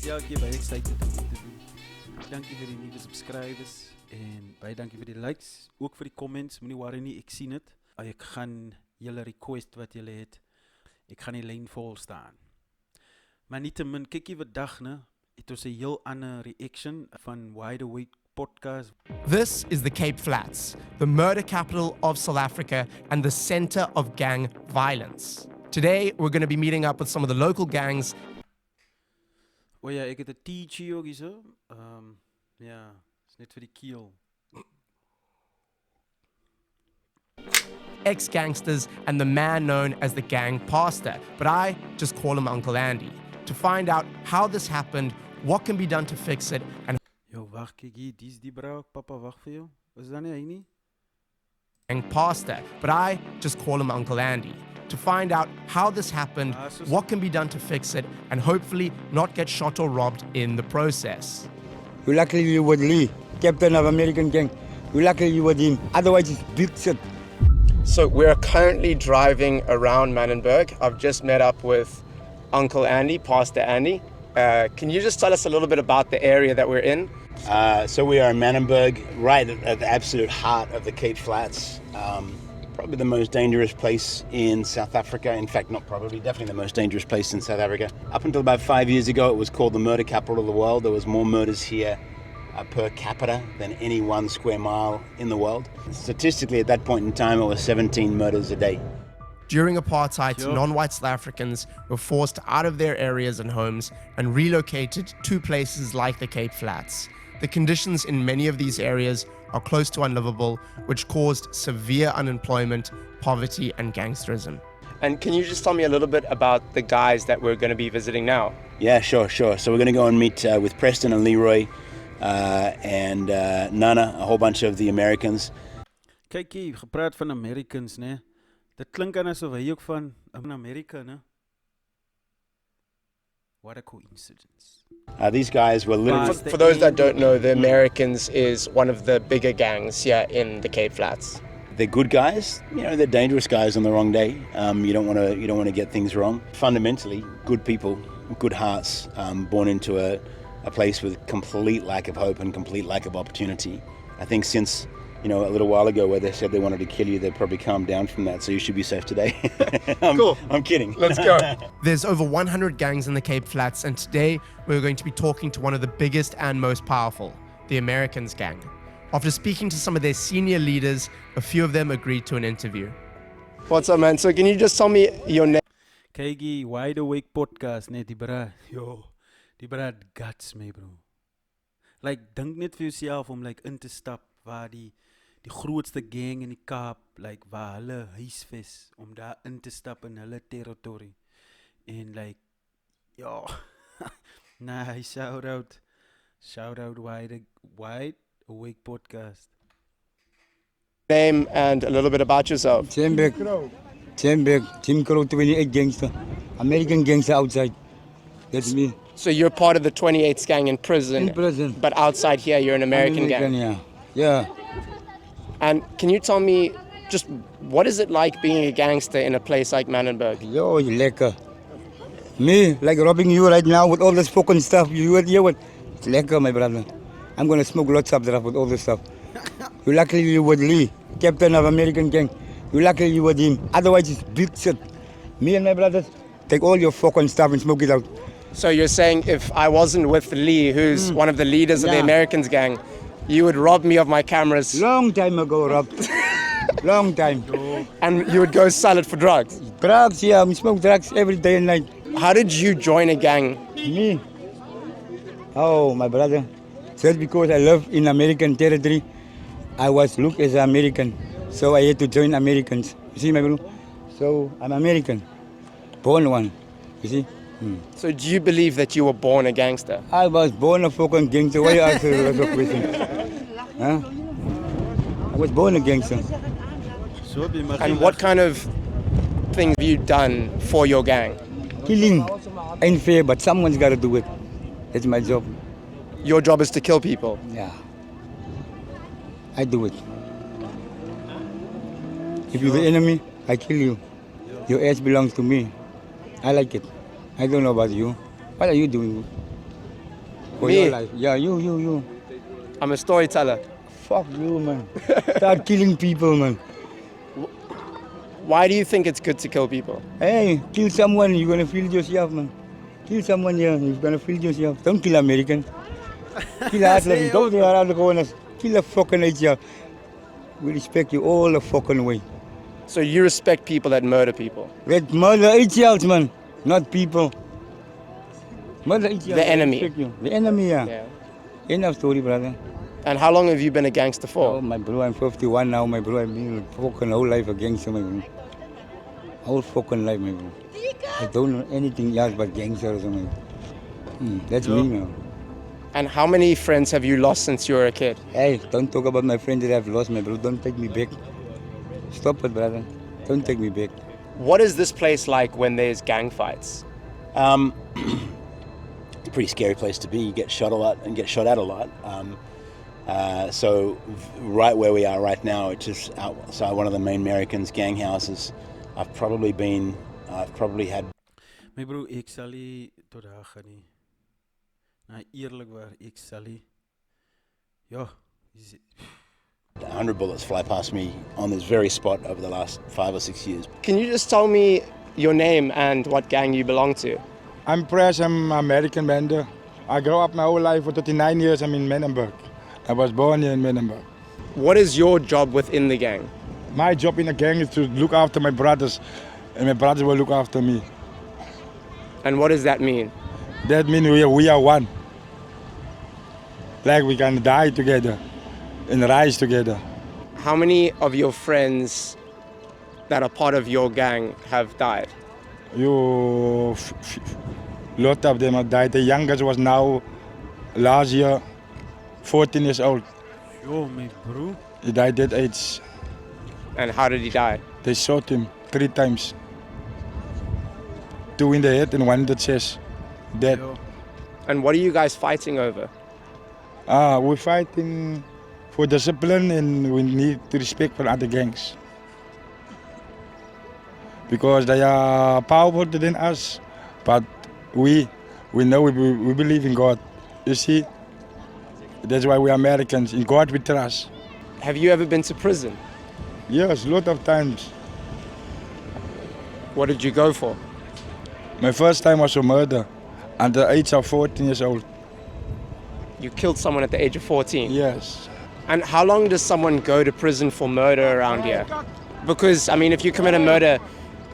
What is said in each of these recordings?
elke keer baie excited om dit te doen. Dankie vir die nuwe subscribers en baie dankie vir die likes, ook vir die comments. Moenie worry nie, ek sien dit. Ek gaan julle request wat julle het. Ek gaan die lyn vol staan. Maar nietemin, kyk jy wat dag, ne? Het ons 'n heel ander reaction van Wide Awake podcast. This is the Cape Flats, the murder capital of South Africa and the center of gang violence. Today, we're going to be meeting up with some of the local gangs. O ja, ek het 'n teachie ook hier so. Ja, is net vir die keel. Ex-gangsters and the man known as the gang pastor, but I just call him Uncle Andie, to find out how this happened, what can be done to fix it, and Yo, wacht, kyk hier, dis die brouw, papa, wacht vir jou. Is dat nie hy nie? gang pastor, but I just call him Uncle Andie, to find out how this happened, what can be done to fix it, and hopefully not get shot or robbed in the process. You luckily you were Lee, captain of American gang. You luckily you were him, otherwise it's big shit. So we're currently driving around Manenberg. I've just met up with Uncle Andie, Pastor Andie. Can you just tell us a little bit about the area that we're in? So we are in Manenberg, right at the absolute heart of the Cape Flats. Probably the most dangerous place in South Africa. In fact, not probably, definitely the most dangerous place in South Africa. Up until about 5 years ago, it was called the murder capital of the world. There was more murders here per capita than any 1 square mile in the world. Statistically, at that point in time, it was 17 murders a day. During apartheid, non-white South Africans were forced out of their areas and homes and relocated to places like the Cape Flats. The conditions in many of these areas are close to unlivable, which caused severe unemployment, poverty, and gangsterism. And can you just tell me a little bit about the guys that we're going to be visiting now? Yeah, sure. So we're going to go and meet with Preston and Leroy and Nana, a whole bunch of the Americans. Kyk hier, gepraat van Americans, ne? Dit klink aan asof hy ook van Amerika, ne? What a coincidence. These guys were literally... For those that don't know, the Americans is one of the bigger gangs here in the Cape Flats. They're good guys. You know, they're dangerous guys on the wrong day. You don't want to get things wrong. Fundamentally, good people, good hearts, born into a place with complete lack of hope and complete lack of opportunity. I think since, a little while ago where they said they wanted to kill you, they've probably calmed down from that, so you should be safe today. Cool. I'm kidding. Let's go. There's over 100 gangs in the Cape Flats, and today we're going to be talking to one of the biggest and most powerful, the Americans gang. After speaking to some of their senior leaders, a few of them agreed to an interview. What's up, man? So can you just tell me your name? Kyk hier, Wide Awake podcast, ne? Die bra, die bra het guts mee, bro. Like, dink net vir jouself om in te stap waar die grootste gang in die Kaap, waar hulle huisves, om daar in te stap in hulle territory. En nah, shout out Wide Awake podcast. Name and a little bit about yourself. Tim Crow, 28 gangster. American gangster outside. That's me. So you're part of the 28th gang in prison. In prison. But outside here, you're an American gang. Yeah. And can you tell me just what is it like being a gangster in a place like Manenberg? Yo, it's lekker. Me, like robbing you right now with all this fucking stuff. You hear what? It's lekker, my brother. I'm gonna smoke lots of stuff with all this stuff. You luckily you were Lee, captain of American gang. You luckily you were him. Otherwise it's big shit. Me and my brothers take all your fucking stuff and smoke it out. So you're saying if I wasn't with Lee, who's one of the leaders of the Americans gang, you would rob me of my cameras? Long time ago, Rob. Long time. And you would go sell it for drugs? Drugs, yeah, we smoke drugs every day and night. How did you join a gang? Me? Oh, my brother. Just because I live in American territory, I was looked as an American. So I had to join Americans. You see, my bro? So I'm American. Born one. You see? So do you believe that you were born a gangster? I was born a fucking gangster. Why you ask a lot of questions? Huh? I was born a gangster. And what kind of things have you done for your gang? Killing ain't fair, but someone's got to do it. That's my job. Your job is to kill people? Yeah. I do it. If you're the enemy, I kill you. Your ass belongs to me. I like it. I don't know about you. What are you doing? For Me? your life. Yeah, you. I'm a storyteller. Fuck you, man. Start killing people, man. Why do you think it's good to kill people? Hey, kill someone, you're gonna feel yourself, man. Kill someone, yeah, you're gonna feel yourself. Don't kill American. Kill Atlas, don't be around the corners. Kill a fucking Asia. We respect you all the fucking way. So you respect people that murder people? Let murder Asians, man, not people. Murder Asians. The enemy. The enemy, yeah. Yeah. Enough story, brother. And how long have you been a gangster Oh, for? my bro, I'm 51 now, my bro. I've been fucking whole life a gangster, my bro. Whole fucking life, my bro. I don't know anything else but gangsterism, my bro. That's me now. And how many friends have you lost since you were a kid? Hey, don't talk about my friend that I've lost, my bro. Don't take me back. Stop it, brother. Don't take me back. What is this place like when there's gang fights? It's a pretty scary place to be. You get shot a lot and get shot at a lot. So right where we are right now, it's just outside one of the main Americans' gang houses. I've probably had. My bro, ek sal nie tot daar gaan nie. Nou eerlikwaar, ek sal nie. Ja, 100 bullets fly past me on this very spot over the last 5 or 6 years. Can you just tell me your name and what gang you belong to? I'm Press, I'm American bender. I grew up my whole life for 39 years, I'm in Menenberg. I was born here in Menenberg. What is your job within the gang? My job in the gang is to look after my brothers, and my brothers will look after me. And what does that mean? That means we are one. Like we can die together and rise together. How many of your friends that are part of your gang have died? Lot of them have died. The youngest was now, last year, 14 years old. yo, my bro. He died at age. And how did he die? They shot him 3 times. 2 in the head and 1 in the chest. Dead. Yo. And what are you guys fighting over? We're fighting for discipline and we need to respect for other gangs. Because they are powerful than us. But we know we believe in God. You see? That's why we are Americans. In God we trust. Have you ever been to prison? Yes, a lot of times. What did you go for? My first time was for murder at the age of 14 years old. You killed someone at the age of 14? Yes. And how long does someone go to prison for murder around here? Because, I mean, if you commit a murder,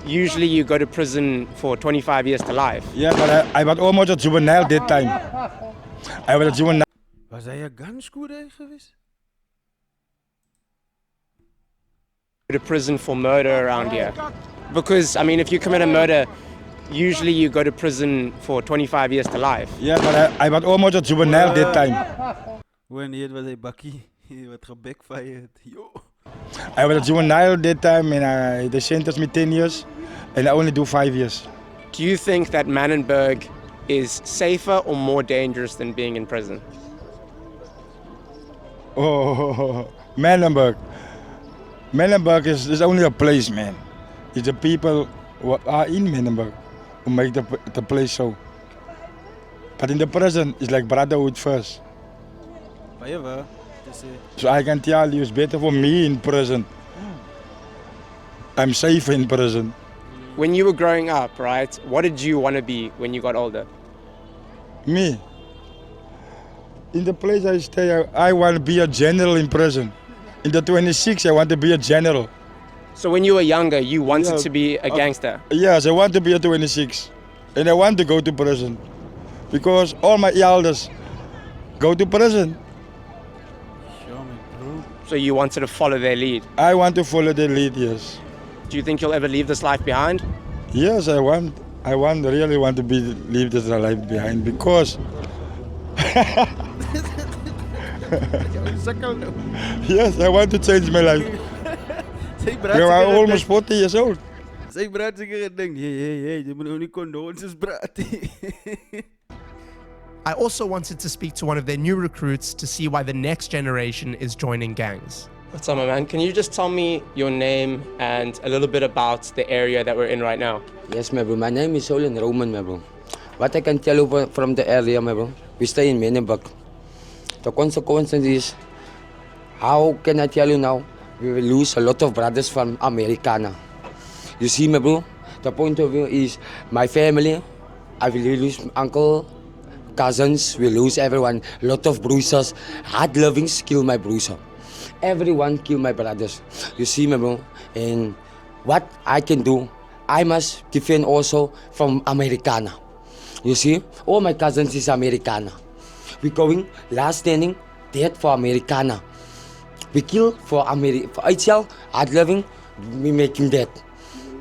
usually you go to prison for 25 years to life. Yeah, but I was almost a juvenile that time. I was a juvenile. Was hy 'n gangskoerder geweest? To prison for murder around here. Because, I mean, if you commit a murder, usually you go to prison for 25 years to life. Yeah, but I was almost a juvenile that time. Wanneer was hy bakkie wat gebackfired? Yo. I was a juvenile that time and they sentenced me 10 years and I only do 5 years. Do you think that Menenberg is safer or more dangerous than being in prison? Oh, Menenberg. Menenberg is only a place, man. It's the people who are in Menenberg who make the place so. But in the prison, it's like brotherhood first. Baie waar. Dis So I can tell you, it's better for me in prison. I'm safe in prison. When you were growing up, right, what did you want to be when you got older? Me, in the place I stay, I want to be a general in prison. In the 26, I want to be a general. So when you were younger, you wanted Yeah, to be a gangster? Yes, I want to be a 26. And I want to go to prison. Because all my elders go to prison. Yo, my bro. So you wanted to follow their lead? I want to follow the lead, yes. Do you think you'll ever leave this life behind? Yes, I really want to leave this life behind because yes, I want to change my life. Sy We are almost 40 years old. Sy brat seker gedink, hey, jy moet nou nie condolences brat nie. I also wanted to speak to one of their new recruits to see why the next generation is joining gangs. What's up, my man? Can you just tell me your name and a little bit about the area that we're in right now? Yes, my bro. My name is Waldon Roman, my bro. What I can tell you from the area, my bro, we stay in Menenberg. The consequence is, how can I tell you now? We will lose a lot of brothers from Americana. You see me, bro? The point of view is my family. I will lose uncle, cousins. We lose everyone. Lot of bruisers. Hard lovings kill my bruiser. Everyone kill my brothers. You see me, bro? And what I can do, I must defend also from Americana. You see, all my cousins is Americana. We going last standing, dead for Americana. We kill for HL, hard living, we make him dead.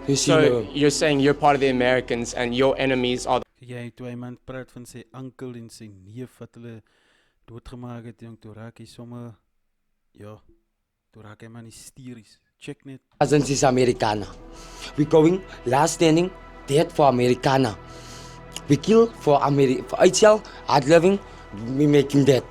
You see, So you're saying you're part of the Americans and your enemies are Jy, toe hy man praat van sy uncle en sy neef wat hulle doodgemaak het, jong, toe raak hy sommer, ja, toe raak hy man hysteries. Check net. cousins is Americana. We going last standing, dead for Americana. We kill for HL, hard living, we make him dead.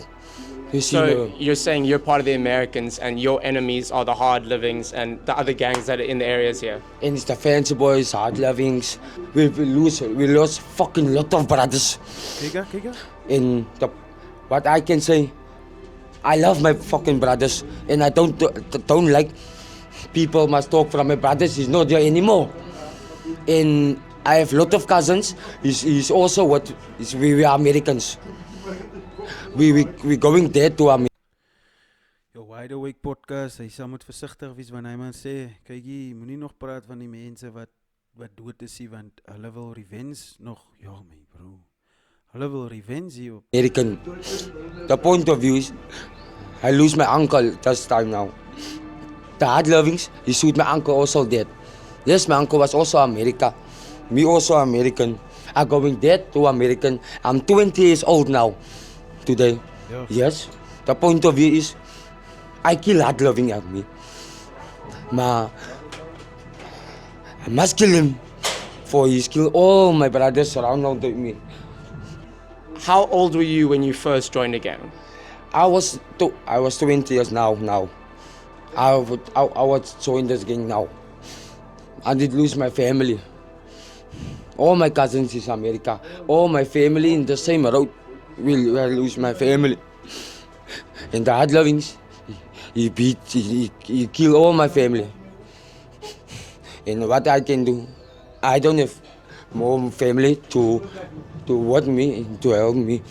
You see, So you're saying you're part of the Americans and your enemies are the hard livings and the other gangs that are in the areas here. and it's the fancy boys, hard livings. We lost fucking lot of brothers. Kijk. And what I can say, I love my fucking brothers, and I don't like people must talk from my brothers. He's not there anymore. And I have lot of cousins. He's also we are Americans. We going there to America. Jou Wide Awake podcast, hy sal moet versigtig wees wanneer hy man sê, kyk jy, moenie nog praat van die mense wat dood is, want hulle wil revenge nog, ja my bro, hulle wil revenge hier op. American. The point of view is, I lose my uncle this time now. The hard lovings, he shoot my uncle also dead. Yes, my uncle was also America. Me also American. I'm going dead to American. I'm 20 years old now. Today. Yeah. Yes. The point of view is, I kill hard loving at me. I must kill him. For he's killed all my brothers around me. How old were you when you first joined the gang? I was 20 years now. I was joined this gang now. I did lose my family. All my cousins is America. All my family in the same road will lose my family. And the hard lovings, he kill all my family. And what I can do, I don't have more family to watch me, to help me.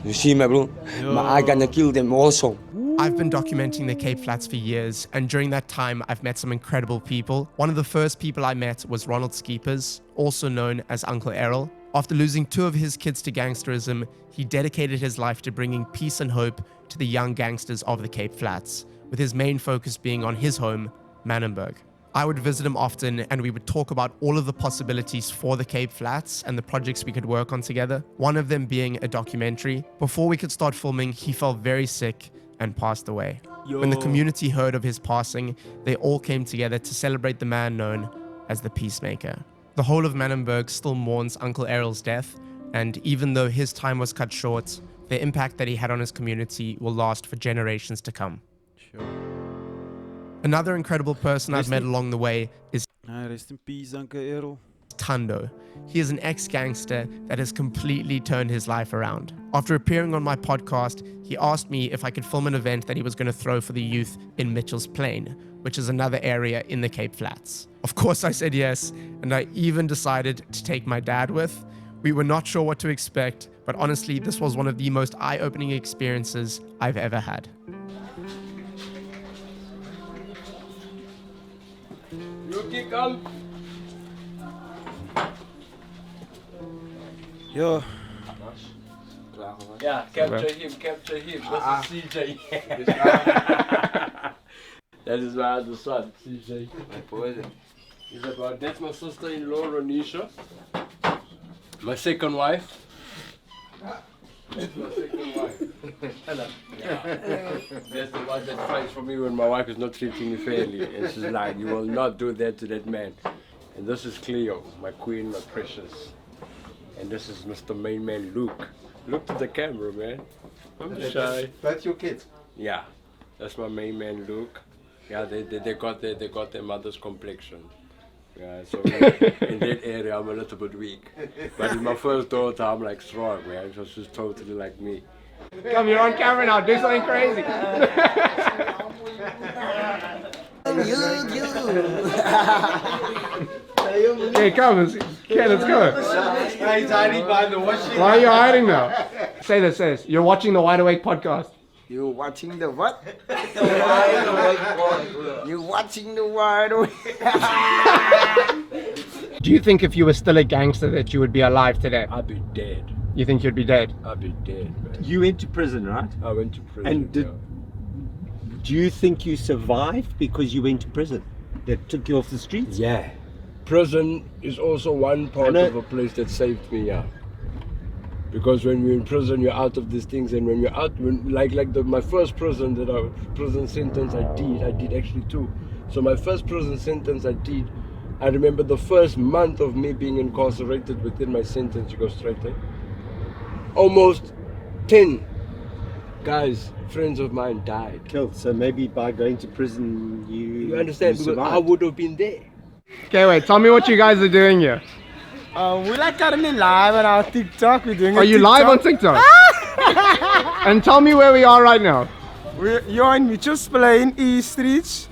You see, my bro? I gonna kill them also. I've been documenting the Cape Flats for years, and during that time, I've met some incredible people. One of the first people I met was Ronald Skeepers, also known as Uncle Errol. After losing 2 of his kids to gangsterism, he dedicated his life to bringing peace and hope to the young gangsters of the Cape Flats, with his main focus being on his home, Manenberg. I would visit him often, and we would talk about all of the possibilities for the Cape Flats and the projects we could work on together, one of them being a documentary. Before we could start filming, he fell very sick and passed away. When the community heard of his passing, they all came together to celebrate the man known as the Peacemaker. The whole of Manenberg still mourns Uncle Errol's death, and even though his time was cut short, the impact that he had on his community will last for generations to come. Sure. Another incredible person I've met along the way is Rest in peace, Uncle Errol. Thando. He is an ex-gangster that has completely turned his life around. After appearing on my podcast, he asked me if I could film an event that he was going to throw for the youth in Mitchell's Plain, which is another area in the Cape Flats. Of course I said yes, and I even decided to take my dad with. We were not sure what to expect, but honestly, this was one of the most eye-opening experiences I've ever had. Ja, Yeah, capture him. This is CJ. That is my other son, CJ. My boy. He's about, that's my sister-in-law, Ronisha. My second wife. That's my second wife. Hello. Yeah. That's the one that fights for me when my wife is not treating me fairly. And she's like, you will not do that to that man. And this is Cleo, my queen, my precious. And this is Mr. Main Man Luke. Look to the camera, man. I'm shy. That's your kids? Yeah, that's my main man Luke. Yeah, they got their mother's complexion. Yeah, so in that area I'm a little bit weak. But in my first daughter I'm like strong, man. So she's totally like me. Come, you're on camera now. Do something crazy. Okay, come. Let's go. He's hiding behind the washing. Why are you hiding now? Say this. You're watching the Wide Awake podcast. You watching the what? You watching the Wide Awake. Do you think if you were still a gangster that you would be alive today? I'd be dead. You think you'd be dead? I'd be dead, man. You went to prison, right? I went to prison. And do you think you survived because you went to prison? That took you off the streets? Yeah. Prison is also one part of a place that saved me, yeah. Because when you're in prison, you're out of these things, and when you're out, my first prison sentence I did actually 2. So my first prison sentence I remember the first month of me being incarcerated within my sentence, you go straight there. Almost 10 guys, friends of mine, died. Killed. So maybe by going to prison, you understand? Because survived. I would have been there. Okay, wait. Tell me what you guys are doing here. We like currently live on our TikTok. We're doing. Are you live on TikTok? And tell me where we are right now. You're in Mitchell's Plain, East Street,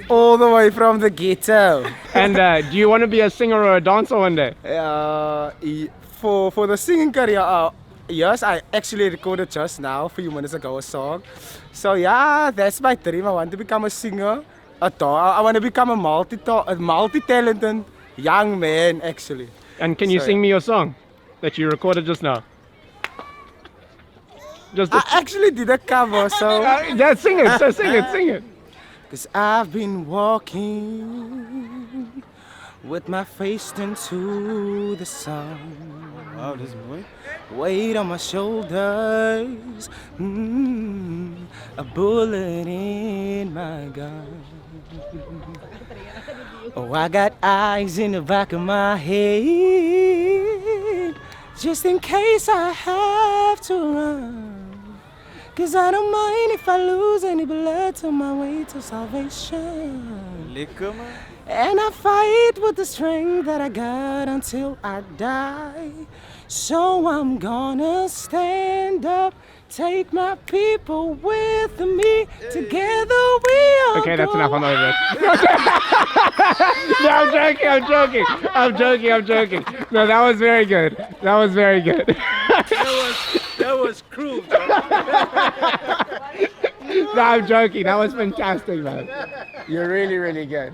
all the way from the ghetto. And do you want to be a singer or a dancer one day? For the singing career, yes, I actually recorded just now, a few minutes ago, a song. So yeah, that's my dream. I want to become a singer, I want to become a multi-talented young man, actually. And can you sing me your song that you recorded just now? I actually did a cover, so... Yeah, sing it, sing it. Cause I've been walking with my face into the sun. Wow, this boy. Weight on my shoulders, a bullet in my gun. Oh, I got eyes in the back of my head, just in case I have to run. Cause I don't mind if I lose any blood on my way to salvation. Lekker, man. And I fight with the strength that I got until I die. So I'm gonna stand up, take my people with me. Together we are. Okay, that's enough. I'm over it. No, I'm joking. No, that was very good. That was cruel, No, I'm joking. That was fantastic, man. You're really, really good.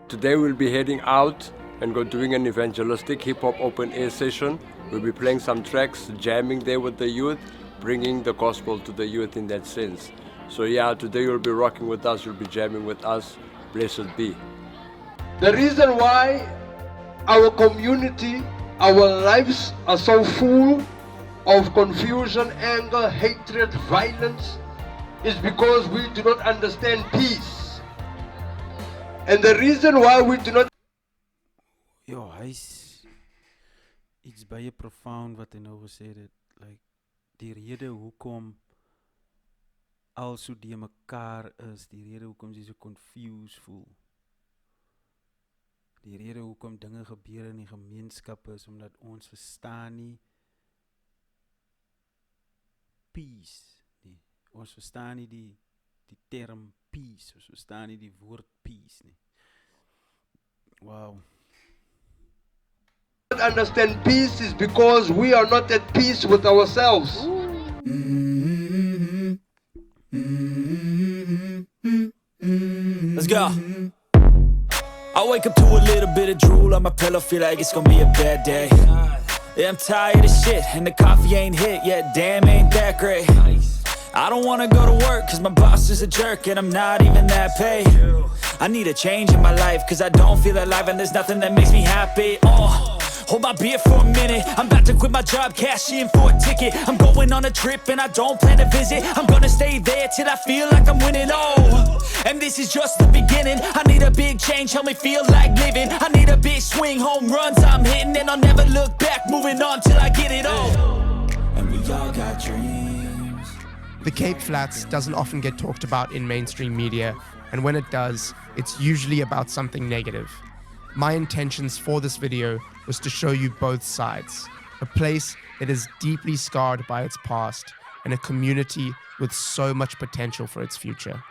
Today we'll be heading out and doing an evangelistic hip-hop open air session. We'll be playing some tracks, jamming there with the youth, bringing the gospel to the youth in that sense. So yeah, today you'll be rocking with us, you'll be jamming with us. Blessed be. The reason why our community, our lives are so full of confusion, anger, hatred, violence is because we do not understand peace. And the reason why we do not... Yo, hy's iets baie profound wat hy nou gesê het. Like, die rede hoekom al so die mekaar is, die rede hoekom jy so confused voel. Die rede hoekom dinge gebeur in die gemeenskap is, omdat ons verstaan nie peace nie. Ons verstaan nie die term peace, ons verstaan nie die woord peace nie. Wow. Understand peace is because we are not at peace with ourselves. Let's go. I wake up to a little bit of drool on my pillow, feel like it's gonna be a bad day. Yeah, I'm tired of shit, and the coffee ain't hit yet, damn, ain't that great. I don't wanna go to work, cause my boss is a jerk, and I'm not even that paid. I need a change in my life, cause I don't feel alive, and there's nothing that makes me happy. Hold my beer for a minute, I'm about to quit my job, cash in for a ticket. I'm going on a trip and I don't plan to visit. I'm gonna stay there till I feel like I'm winning, and this is just the beginning. I need a big change, help me feel like living. I need a big swing, home runs I'm hitting, and I'll never look back, moving on till I get it all. And we all got dreams. The Cape Flats doesn't often get talked about in mainstream media, and when it does, it's usually about something negative. My intentions for this video was to show you both sides. A place that is deeply scarred by its past and a community with so much potential for its future.